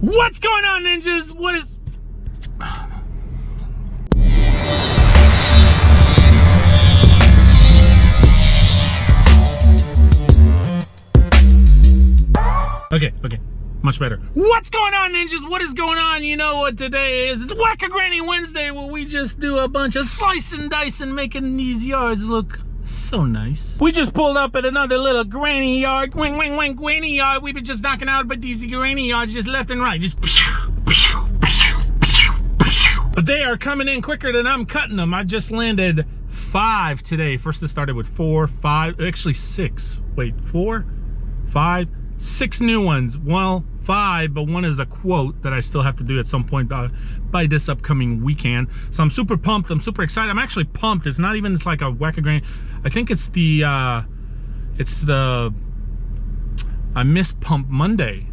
What's going on, ninjas? What is... Okay, much better. What's going on, ninjas? What is going on? You know what today is? It's Whack-A-Granny Wednesday, where we just do a bunch of slice and dice and making these yards look so nice. We just pulled up at another little granny yard. Wing, wing, wing, granny yard. We've been just knocking out but these granny yards just left and right. Just... But they are coming in quicker than I'm cutting them. I just landed 5 today. First it started with 4, 5, actually 6. Wait, 4, 5, 6 new ones. Well, 5, but one is a quote that I still have to do at some point by this upcoming weekend. So I'm super pumped. I'm super excited. I'm actually pumped. It's not even, it's like a Whack-A-Granny. I think it's the I missed Pump Monday.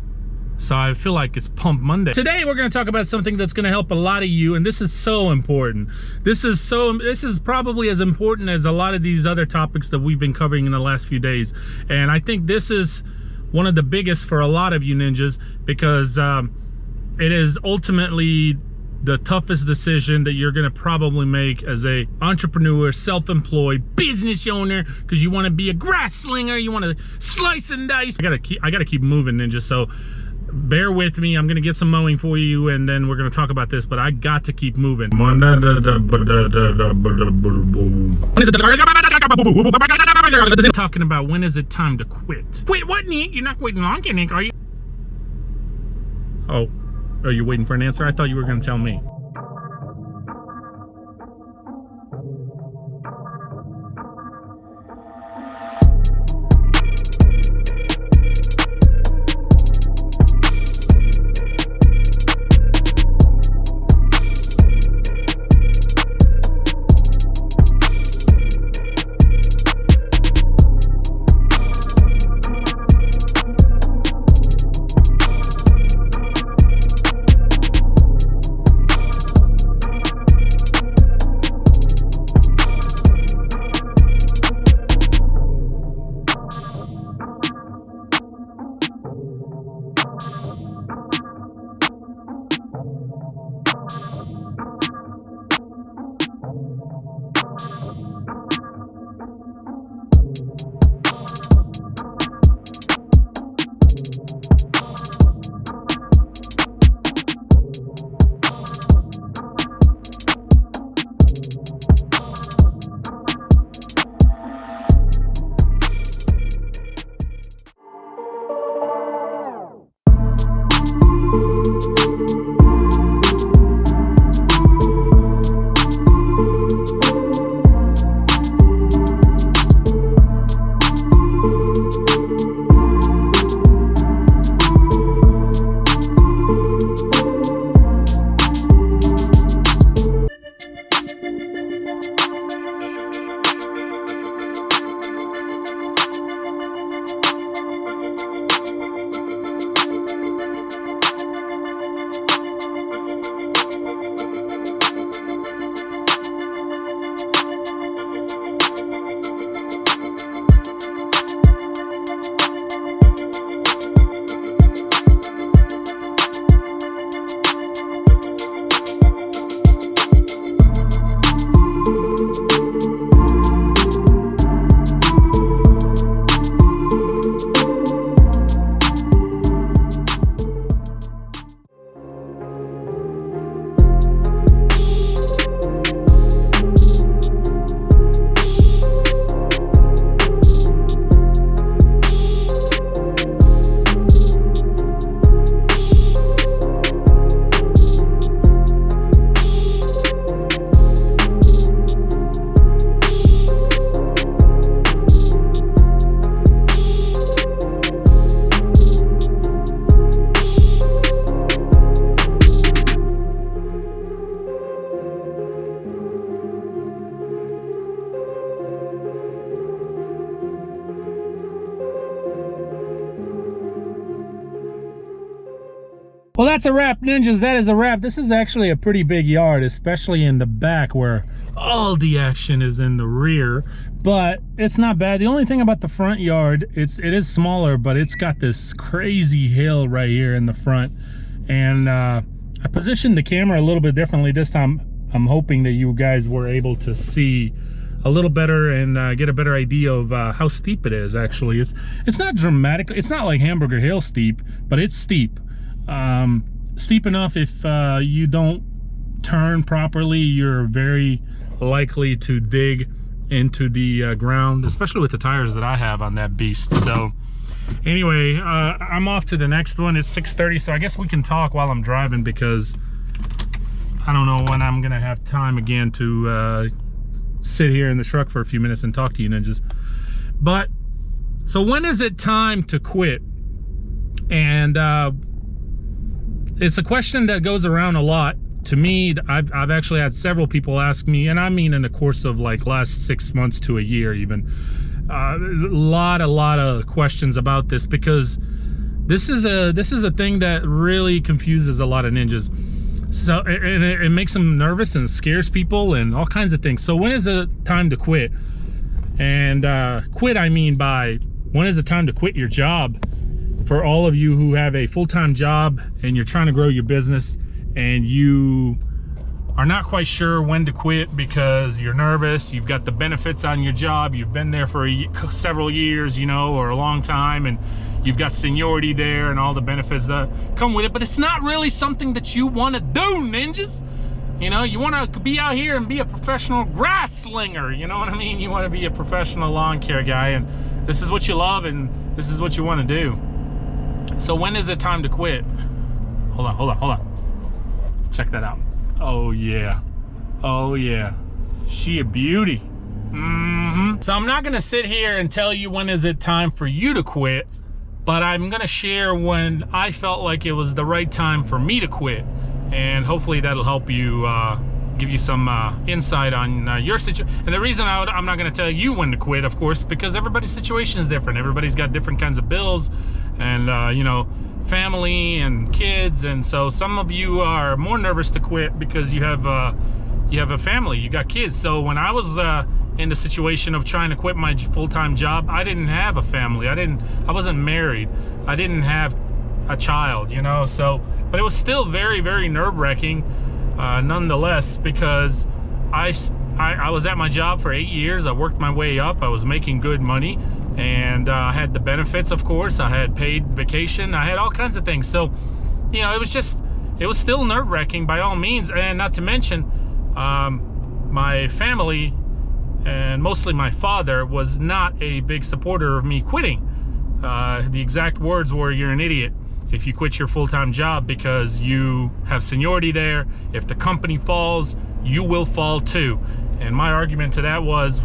So I feel like it's Pump Monday. Today we're going to talk about something that's going to help a lot of you, and this is so important. This is probably as important as a lot of these other topics that we've been covering in the last few days. And I think this is one of the biggest for a lot of you ninjas, because it is ultimately the toughest decision that you're going to probably make as a entrepreneur, self-employed business owner, because you want to be a grass slinger, you want to slice and dice. I gotta keep moving, ninja, so bear with me. I'm gonna get some mowing for you, and then we're gonna talk about this, but I got to keep moving. Talking about when is it time to quit? Quit what, Nick? You're not quitting long, Nick, are you? Oh, are you waiting for an answer? I thought you were gonna tell me. Well, that's a wrap, ninjas. That is a wrap. This is actually a pretty big yard, especially in the back where all the action is in the rear. But it's not bad. The only thing about the front yard, it is smaller, but it's got this crazy hill right here in the front. And I positioned the camera a little bit differently this time. I'm hoping that you guys were able to see a little better and get a better idea of how steep it is. Actually, it's not dramatic. It's not like Hamburger Hill steep, but it's steep. Steep enough if you don't turn properly, you're very likely to dig into the ground, especially with the tires that I have on that beast. So anyway, I'm off to the next one. It's 6:30, so I guess we can talk while I'm driving, because I don't know when I'm gonna have time again to sit here in the truck for a few minutes and talk to you ninjas. But so when is it time to quit? And it's a question that goes around a lot. To me, I've actually had several people ask me, and I mean in the course of like last 6 months to a year even, a lot of questions about this, because this is a thing that really confuses a lot of ninjas. So it makes them nervous and scares people and all kinds of things. So when is the time to quit? And quit, I mean by when is the time to quit your job? For all of you who have a full-time job and you're trying to grow your business and you are not quite sure when to quit because you're nervous, you've got the benefits on your job, you've been there for several years, you know, or a long time, and you've got seniority there and all the benefits that come with it, but it's not really something that you want to do, ninjas. You know, you want to be out here and be a professional grass slinger, you know what I mean? You want to be a professional lawn care guy, and this is what you love and this is what you want to do. So when is it time to quit? Hold on. Check that out. Oh yeah. Oh yeah. She a beauty. So I'm not gonna sit here and tell you when is it time for you to quit, but I'm gonna share when I felt like it was the right time for me to quit. And hopefully that'll help you, give you some insight on your situation. And the reason I'm not gonna tell you when to quit, of course, because everybody's situation is different. Everybody's got different kinds of bills and you know, family and kids, and so some of you are more nervous to quit because you have a family, you got kids. So when I was in the situation of trying to quit my full-time job, I didn't have a family, I wasn't married, I didn't have a child, you know. So but it was still very, very nerve-wracking nonetheless, because I was at my job for 8 years. I worked my way up, I was making good money, and I had the benefits, of course. I had paid vacation, I had all kinds of things. So, you know, it was still nerve-wracking by all means. And not to mention, my family, and mostly my father, was not a big supporter of me quitting. The exact words were, "You're an idiot if you quit your full-time job, because you have seniority there. If the company falls, you will fall too." And my argument to that was,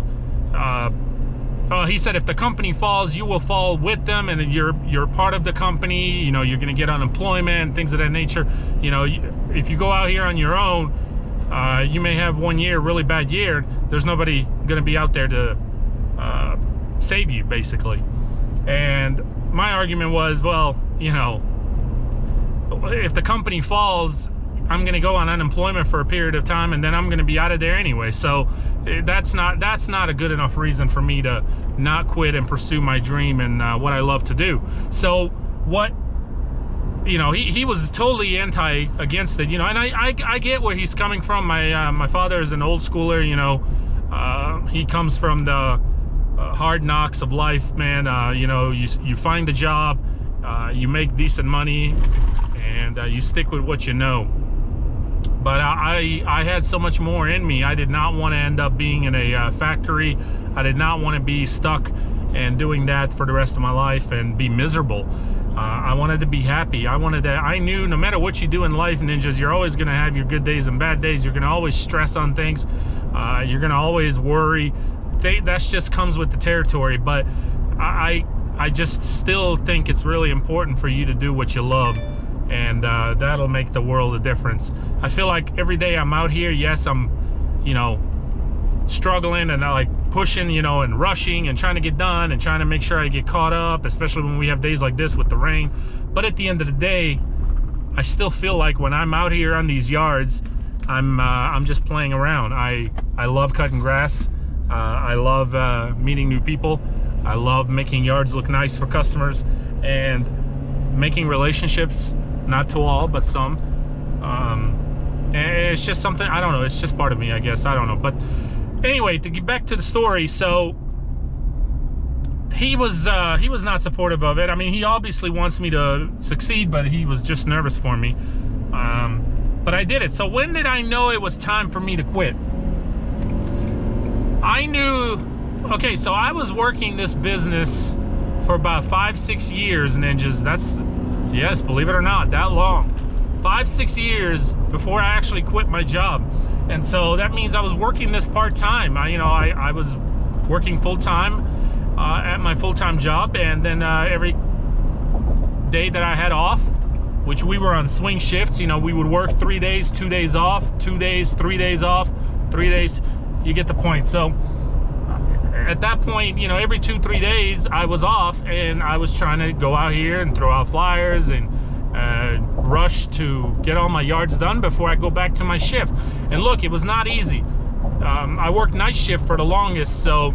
he said, if the company falls, you will fall with them, and you're part of the company. You know, you're going to get unemployment, things of that nature. You know, if you go out here on your own, you may have 1 year, really bad year. There's nobody going to be out there to save you, basically. And my argument was, well, you know, if the company falls, I'm going to go on unemployment for a period of time, and then I'm going to be out of there anyway. So that's not a good enough reason for me to not quit and pursue my dream and what I love to do. So what, you know, he was totally against it, you know, and I get where he's coming from. My father is an old schooler, you know. He comes from the hard knocks of life, man. You know, you find a job, you make decent money, and you stick with what you know. But I had so much more in me. I did not want to end up being in a factory. I did not want to be stuck and doing that for the rest of my life and be miserable. I wanted to be happy. I knew no matter what you do in life, ninjas, you're always going to have your good days and bad days. You're going to always stress on things. You're going to always worry. That just comes with the territory. But I just still think it's really important for you to do what you love. And that'll make the world a difference. I feel like every day I'm out here, yes, I'm, you know, struggling and I like pushing, you know, and rushing and trying to get done and trying to make sure I get caught up, especially when we have days like this with the rain. But at the end of the day, I still feel like when I'm out here on these yards, I'm just playing around. I love cutting grass. I love meeting new people. I love making yards look nice for customers and making relationships. not to all, but some. And it's just something, I don't know, it's just part of me, I guess, I don't know. But anyway, to get back to the story, so he was not supportive of it. I mean, he obviously wants me to succeed, but he was just nervous for me. But I did it. So when did I know it was time for me to quit? I knew, okay, so I was working this business for about 5-6 years, ninjas. That's, yes, believe it or not, that long. 5-6 years before I actually quit my job. And so that means I was working this part-time. I was working full-time at my full-time job, and then every day that I had off, which we were on swing shifts, we would work 3 days, 2 days off, 2 days, 3 days off, 3 days, you get the point. So at that point, every 2-3 days I was off, and I was trying to go out here and throw out flyers and rush to get all my yards done before I go back to my shift. And look, it was not easy. I worked night shift for the longest, so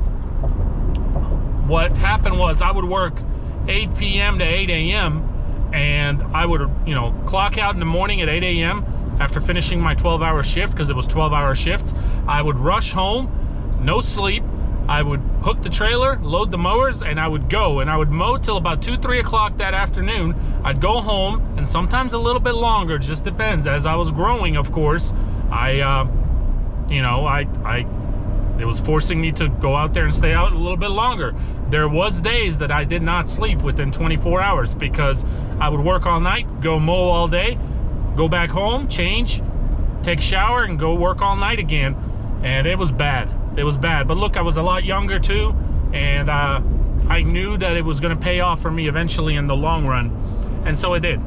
what happened was I would work 8 p.m. to 8 a.m. and I would, clock out in the morning at 8 a.m. after finishing my 12-hour shift, because it was 12-hour shifts. I would rush home, no sleep. I would hook the trailer, load the mowers, and I would go. And I would mow till about 2-3 o'clock that afternoon. I'd go home, and sometimes a little bit longer, just depends. As I was growing, of course, it was forcing me to go out there and stay out a little bit longer. There was days that I did not sleep within 24 hours because I would work all night, go mow all day, go back home, change, take a shower, and go work all night again. And it was bad. It was bad. But look, I was a lot younger too, and I knew that it was going to pay off for me eventually in the long run, and so it did.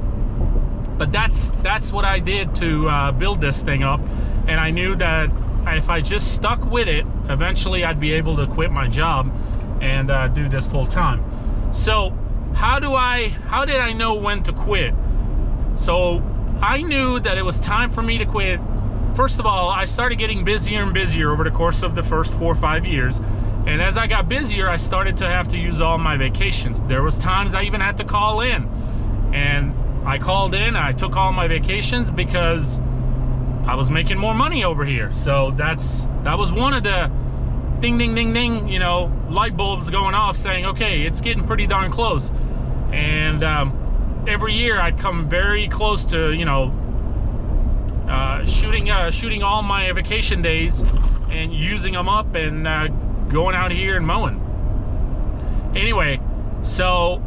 But that's what I did to build this thing up, and I knew that if I just stuck with it, eventually I'd be able to quit my job and do this full time. So how did I know when to quit? So I knew that it was time for me to quit. First of all, I started getting busier and busier over the course of the first 4 or 5 years. And as I got busier, I started to have to use all my vacations. There was times I even had to call in. And I called in, I took all my vacations because I was making more money over here. So that was one of the ding, ding, ding, ding, light bulbs going off saying, okay, it's getting pretty darn close. And every year I'd come very close to, shooting all my vacation days and using them up and going out here and mowing. Anyway, so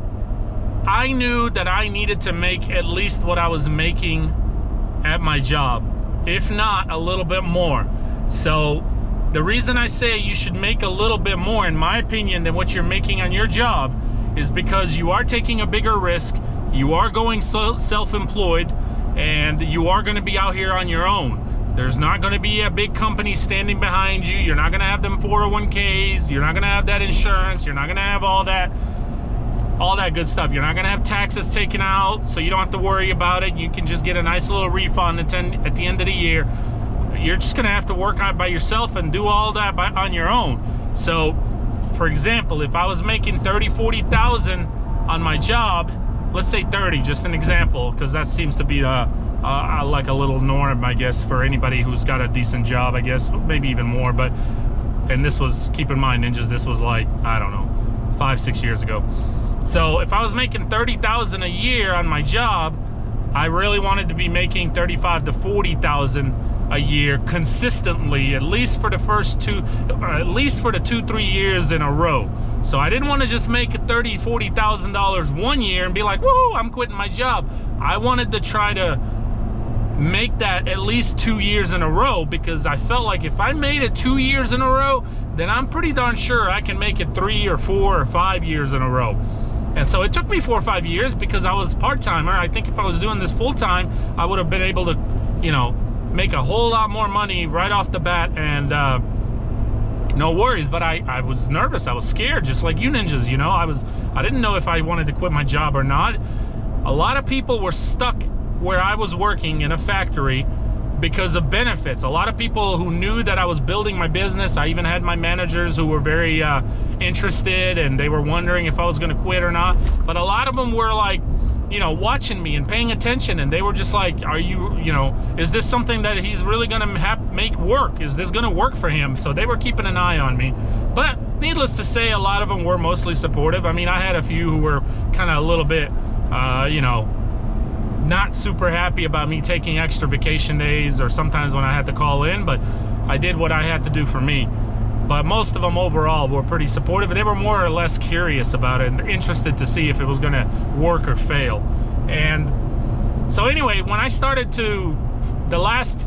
I knew that I needed to make at least what I was making at my job, if not a little bit more. So the reason I say you should make a little bit more, in my opinion, than what you're making on your job is because you are taking a bigger risk, you are going self-employed, and you are going to be out here on your own. There's not going to be a big company standing behind you. You're not going to have them 401ks. You're not going to have that insurance. You're not going to have all that good stuff. You're not going to have taxes taken out, so you don't have to worry about it. You can just get a nice little refund at the end of the year. You're just going to have to work out by yourself and do all that on your own. So, for example, if I was making $30,000-$40,000 on my job, let's say 30, just an example, because that seems to be like a little norm, I guess, for anybody who's got a decent job, I guess, maybe even more. But, and this was, keep in mind, ninjas, this was like, I don't know, 5-6 years ago. So if I was making $30,000 a year on my job, I really wanted to be making $35,000 to $40,000 a year consistently, at least for the first 2-3 years in a row. So I didn't want to just make $30,000, $40,000 one year and be like, woohoo, I'm quitting my job. I wanted to try to make that at least 2 years in a row, because I felt like if I made it 2 years in a row, then I'm pretty darn sure I can make it 3 or 4 or 5 years in a row. And so it took me 4 or 5 years because I was part-timer. I think if I was doing this full-time, I would have been able to, make a whole lot more money right off the bat, and no worries. But I was nervous. I was scared, just like you ninjas, I didn't know if I wanted to quit my job or not. A lot of people were stuck where I was working in a factory because of benefits. A lot of people who knew that I was building my business. I even had my managers who were very interested, and they were wondering if I was going to quit or not. But a lot of them were like, you know, watching me and paying attention, and they were just like, are you, you know, is this something that he's really gonna make work? Is this gonna work for him? So they were keeping an eye on me. But needless to say, a lot of them were mostly supportive. I mean, I had a few who were kind of a little bit, you know, not super happy about me taking extra vacation days, or sometimes when I had to call in, but I did what I had to do for me. But most of them overall were pretty supportive. They were more or less curious about it and interested to see if it was going to work or fail. And so anyway, when I started to, the last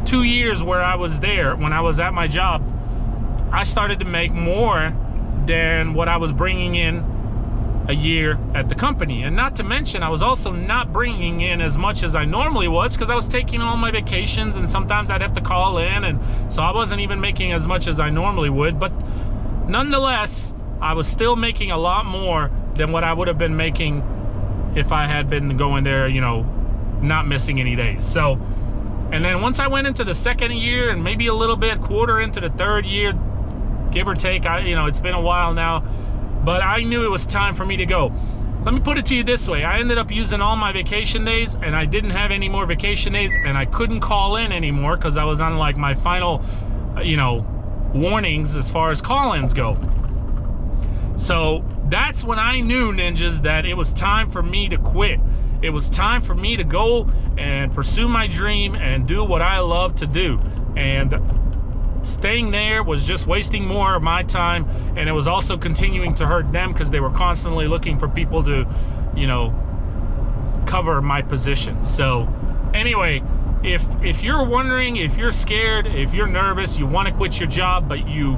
2 years where I was there, when I was at my job, I started to make more than what I was bringing in a year at the company. And not to mention, I was also not bringing in as much as I normally was, because I was taking all my vacations, and sometimes I'd have to call in, and so I wasn't even making as much as I normally would. But nonetheless, I was still making a lot more than what I would have been making if I had been going there, you know, not missing any days. So, and then once I went into the second year, and maybe a little bit quarter into the third year, give or take, you know, it's been a while now, but I knew it was time for me to go. Let me put it to you this way. I ended up using all my vacation days, and I didn't have any more vacation days, and I couldn't call in anymore because I was on like my final, you know, warnings as far as call-ins go. So that's when I knew, ninjas, that it was time for me to quit. It was time for me to go and pursue my dream and do what I love to do. And staying there was just wasting more of my time, and it was also continuing to hurt them because they were constantly looking for people to, you know, cover my position. So anyway, if you're wondering, if you're scared, if you're nervous, you want to quit your job, but you're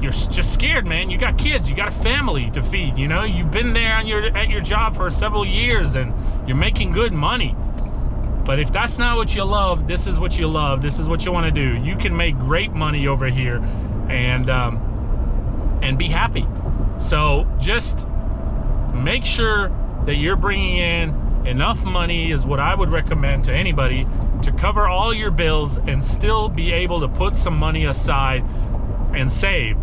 just scared, man. You got kids, you got a family to feed, you know, you've been there at your job for several years, and you're making good money. But if that's not what you love, this is what you love. This is what you want to do. You can make great money over here, and be happy. So just make sure that you're bringing in enough money, is what I would recommend to anybody, to cover all your bills and still be able to put some money aside and save.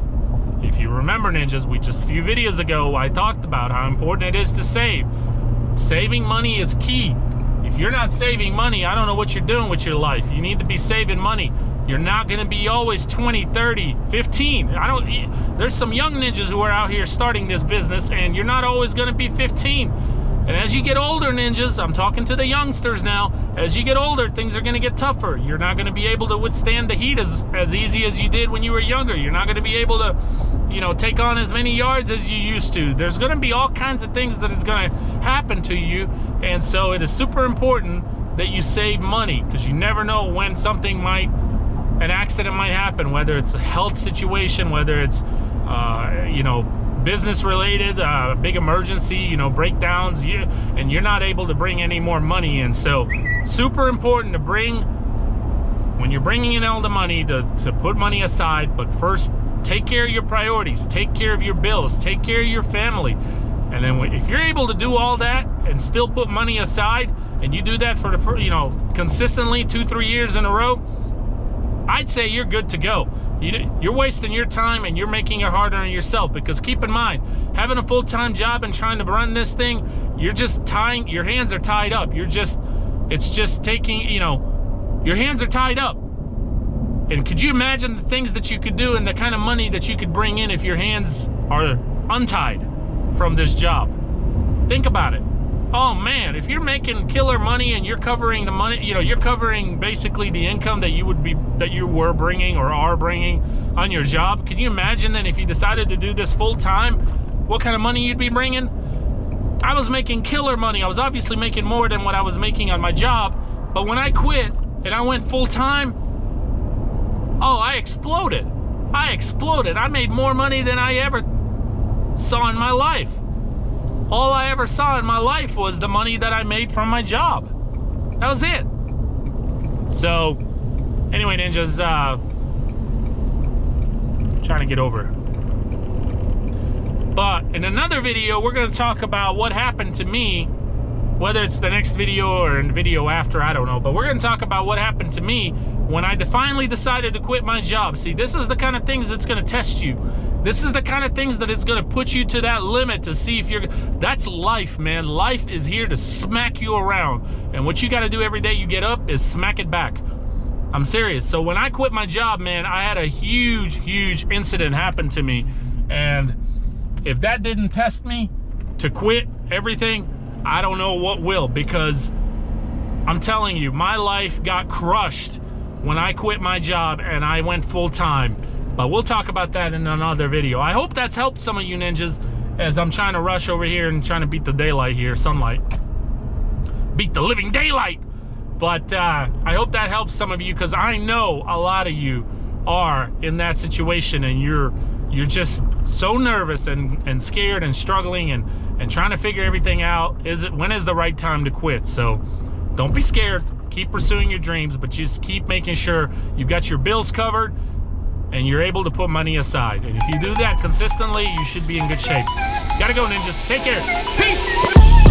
If you remember, ninjas, just a few videos ago, I talked about how important it is to save. Saving money is key. If you're not saving money, I don't know what you're doing with your life. You need to be saving money. You're not going to be always 20, 30, 15. There's some young ninjas who are out here starting this business, and you're not always going to be 15. And as you get older, ninjas, I'm talking to the youngsters now, as you get older, things are going to get tougher. You're not going to be able to withstand the heat as easy as you did when you were younger. You're not going to be able to, you know, take on as many yards as you used to. There's going to be all kinds of things that is going to happen to you. And so it is super important that you save money, because you never know when an accident might happen, whether it's a health situation, whether it's, you know, business related, big emergency, you know, breakdowns, and you're not able to bring any more money in. So super important to when you're bringing in all the money, to put money aside. But first, take care of your priorities, take care of your bills, take care of your family. And then if you're able to do all that and still put money aside, and you do that for you know, consistently 2-3 years in a row, I'd say you're good to go. You're wasting your time, and you're making it harder on yourself, because keep in mind, having a full-time job and trying to run this thing, you're just your hands are tied up. It's just taking, you know, your hands are tied up. And could you imagine the things that you could do and the kind of money that you could bring in if your hands are untied from this job? Think about it. Oh man, if you're making killer money and you're covering the money, you know, you're covering basically the income that you were bringing or are bringing on your job. Can you imagine then if you decided to do this full time, what kind of money you'd be bringing? I was making killer money. I was obviously making more than what I was making on my job, but when I quit and I went full time, oh, I exploded. I made more money than I ever saw in my life. All I ever saw in my life was the money that I made from my job. That was it. So, anyway, ninjas, trying to get over. But in another video, we're going to talk about what happened to me, whether it's the next video or in the video after, I don't know. But we're going to talk about what happened to me when I finally decided to quit my job. See, this is the kind of things that's going to test you. This is the kind of things that it's gonna put you to that limit to see if you're, that's life, man. Life is here to smack you around. And what you gotta do every day you get up is smack it back. I'm serious. So when I quit my job, man, I had a huge incident happen to me. And if that didn't test me to quit everything, I don't know what will, because I'm telling you, my life got crushed when I quit my job and I went full time. But we'll talk about that in another video. I hope that's helped some of you ninjas as I'm trying to rush over here and trying to beat the daylight here, sunlight. Beat the living daylight. But I hope that helps some of you, because I know a lot of you are in that situation and you're just so nervous and scared and struggling and trying to figure everything out. When is the right time to quit? So don't be scared. Keep pursuing your dreams, but just keep making sure you've got your bills covered and you're able to put money aside. And if you do that consistently, you should be in good shape. Gotta go, ninjas. Take care. Peace.